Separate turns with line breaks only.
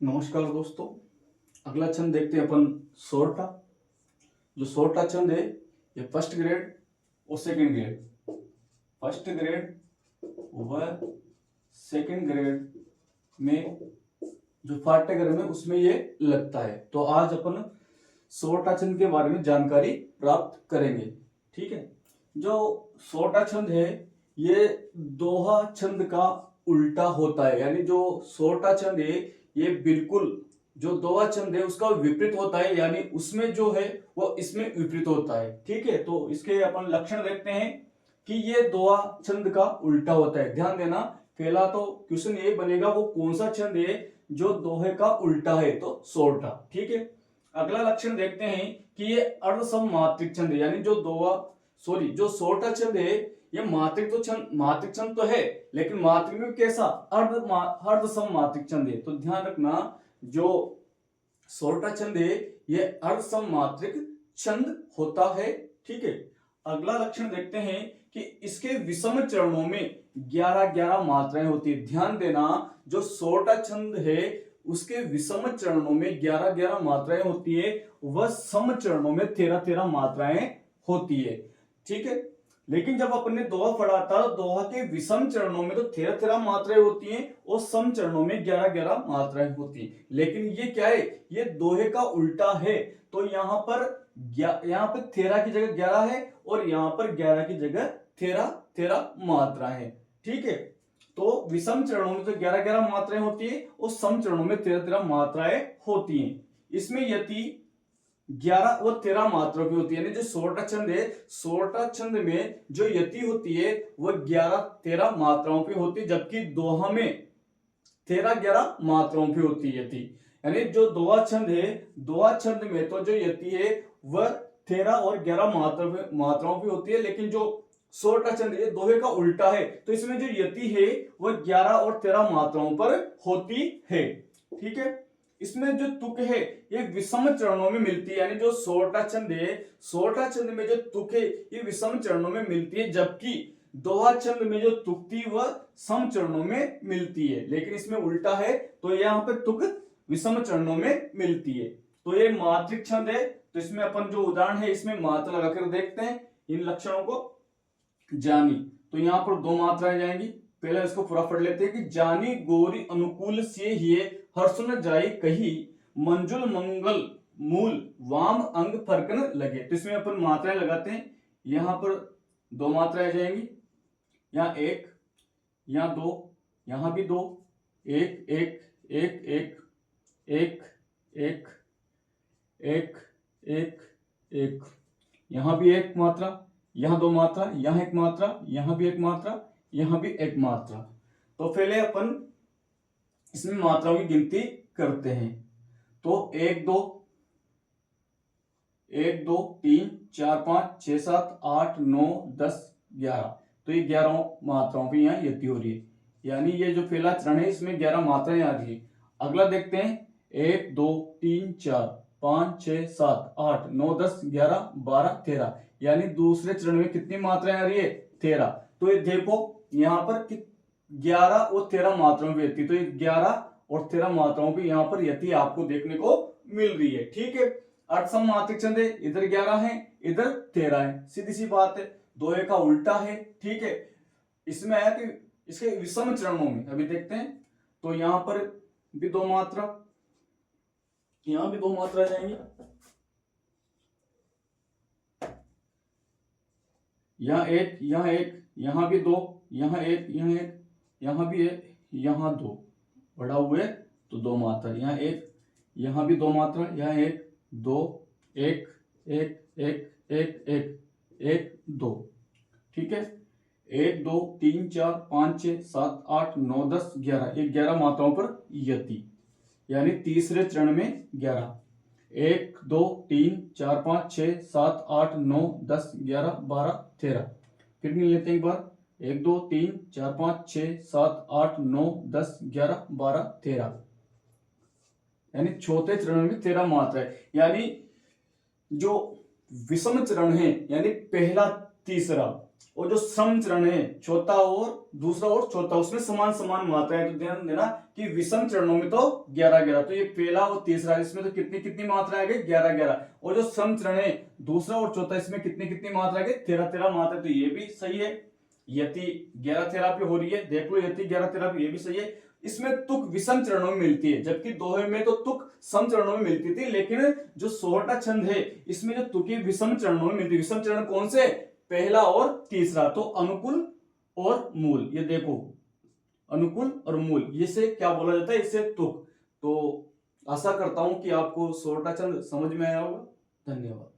नमस्कार दोस्तों। अगला छंद देखते हैं अपन सोरठा। जो सोरठा छंद है ये फर्स्ट ग्रेड और सेकंड ग्रेड, फर्स्ट ग्रेड व सेकंड ग्रेड में जो पाठ्यक्रम है उसमें ये लगता है। तो आज अपन सोरठा छंद के बारे में जानकारी प्राप्त करेंगे। ठीक है। जो सोरठा छंद है ये दोहा छंद का उल्टा होता है, यानी जो सोरठा छंद है ये बिल्कुल जो दोहा छंद है उसका विपरीत होता है, यानी उसमें जो है वो इसमें विपरीत होता है। ठीक है। तो इसके अपन लक्षण देखते हैं कि ये दोहा छंद का उल्टा होता है। ध्यान देना, पहला तो क्वेश्चन ये बनेगा वो कौन सा छंद है जो दोहे का उल्टा है, तो सोरठा। ठीक है। अगला लक्षण देखते हैं कि ये अर्धसममात्रिक छंद है, यानी जो दोहा जो सोरठा छंद है ये मात्रिक छंद तो है, लेकिन मात्रिक में कैसा अर्धसममात्रिक छंद है। तो ध्यान रखना, जो सोरठा छंद है ये अर्धसममात्रिक छंद होता है। ठीक है। अगला लक्षण देखते हैं कि इसके विषम चरणों में 11-11 मात्राएं होती है। ध्यान देना, जो सोरठा छंद है उसके विषम चरणों में 11-11 मात्राएं होती है, वह सम चरणों में 13-13 मात्राएं होती है। ठीक है। लेकिन जब अपन ने दोहा पढ़ा था तो दोहा के विषम चरणों में तो 13-13 मात्राएं होती हैं और सम चरणों में 11-11 मात्राएं होती हैं। लेकिन ये क्या है, ये दोहे का उल्टा है। तो यहाँ पर 13 की जगह 11 है और यहाँ पर 11 की जगह 13-13 मात्रा है। ठीक है। तो विषम चरणों में तो 11-11 मात्राएं होती है और सम चरणों में 13-13 मात्राएं होती हैं। इसमें यति 11 और 13 मात्राओं की होती है, यानी जो सोरठा छंद है, सोरठा छंद में जो यति होती है वह 11-13 मात्राओं की होती है, जबकि दोहा में 13-11 मात्राओं की होती है यति। यानी जो दोहा छंद है, दोहा छंद में तो जो यति है वह 13 और 11 मात्राओं की होती है, लेकिन जो सोरठा छंद है दोहे का उल्टा है। तो इसमें जो यति है वह 11 और 13 मात्राओं पर होती है। ठीक है। इसमें जो तुक है ये विषम चरणों में मिलती है, यानी जो सोरठा छंद है, सोरठा छंद में जो तुक है ये विषम चरणों में मिलती है, जबकि दोहा छंद में जो तुक थी वह सम चरणों में मिलती है। लेकिन इसमें उल्टा है, तो यहाँ पे तुक विषम चरणों में मिलती है। तो ये मात्रिक छंद है। तो इसमें अपन जो उदाहरण है इसमें मात्रा लगाकर देखते हैं इन लक्षणों को। जानी, तो यहाँ पर 2 मात्राएं जाएंगी। पहले इसको पूरा पढ़ लेते हैं कि जानी गोरी अनुकूल से ही हर्षुन जाई कही, मंजुल मंगल मूल वाम अंग फरकन लगे। तो इसमें अपन मात्राएं लगाते हैं। यहां पर 2 मात्राएं जाएंगी, यहाँ 1, यहाँ 2, यहाँ भी 2, 1 1 1 1 1 1 1 1 1, यहाँ भी 1 मात्रा, यहाँ 2 मात्रा, यहाँ 1 मात्रा, यहाँ भी 1 मात्रा, यहाँ भी 1 मात्रा। तो पहले अपन इसमें मात्राओं की गिनती करते हैं। तो 1 2 1 2 3 4 5 6 7 8 9 10 11, तो ये 11 मात्राओं की यहाँ यति हो रही है, यानी ये जो पहला चरण है इसमें 11 मात्राएं आ रही है। अगला देखते हैं 1 2 3 4 5 6 7 8 9 10 11 12 13, यानी दूसरे चरण में कितनी मात्राएं आ रही है, 13। तो ये देखो यहाँ पर 11 और 13 मात्राओं की यति, तो ये 11 और 13 मात्राओं की यहाँ पर यति आपको देखने को मिल रही है। ठीक है। अर्धसम मात्रिक छंद है, इधर 11 है इधर 13 है, सीधी सी बात है, दोहे का उल्टा है। ठीक है। इसमें आया कि इसके विषम चरणों में अभी देखते हैं, तो यहाँ पर भी 2 मात्रा, यहाँ भी 2 मात्रा जाएंगी, यहाँ 1 यहाँ 1, यहाँ भी 2, यहाँ 1 यहाँ 1, यहाँ भी 1 यहाँ 2, बढ़ा हुए तो 2 मात्रा, यहाँ 1 यहाँ भी 2 मात्रा, यहाँ 1 2 1 1 1 1 1 1 2। ठीक है। 1 2 3 4 5 6 7 8 9 10 11, 11 मात्राओं पर यति, यानी तीसरे चरण में 11, 1 2 3 4 5 6 7 8 9 10 11 12 13। फिर मिल लेते हैं एक बार, 1 2 3 4 5 6 7 8 9 10 11 12 13, यानी चौथे चरण में 13 मात्रा है। यानी जो विषम चरण है, यानी पहला तीसरा और जो सम चरण है चौथा और दूसरा और चौथा, उसमें समान समान मात्रा है। तो ध्यान देना कि विषम चरणों में तो 11-11, तो ये पहला और तीसरा, इसमें तो कितनी कितनी मात्रा आ गई 11-11। और जो सम चरण है दूसरा और चौथा, इसमें कितनी कितनी मात्रा आ गई 13-13 मात्रा। तो ये भी सही है, यति 11-13 पे हो रही है, देख लो यति 11-13 पे, ये भी सही है। इसमें तुक विषम चरणों में मिलती है, जबकि दोहे में तो तुक सम चरणों में मिलती थी, लेकिन जो सोहठा छंद है इसमें जो तुकी विषम चरणों में मिलती है। विषम चरण कौन से? पहला और तीसरा। तो अनुकूल और मूल, ये देखो अनुकूल और मूल, ये से क्या बोला जाता है? इससे तुक। तो आशा करता हूं कि आपको सोहठा छंद समझ में आया होगा। धन्यवाद।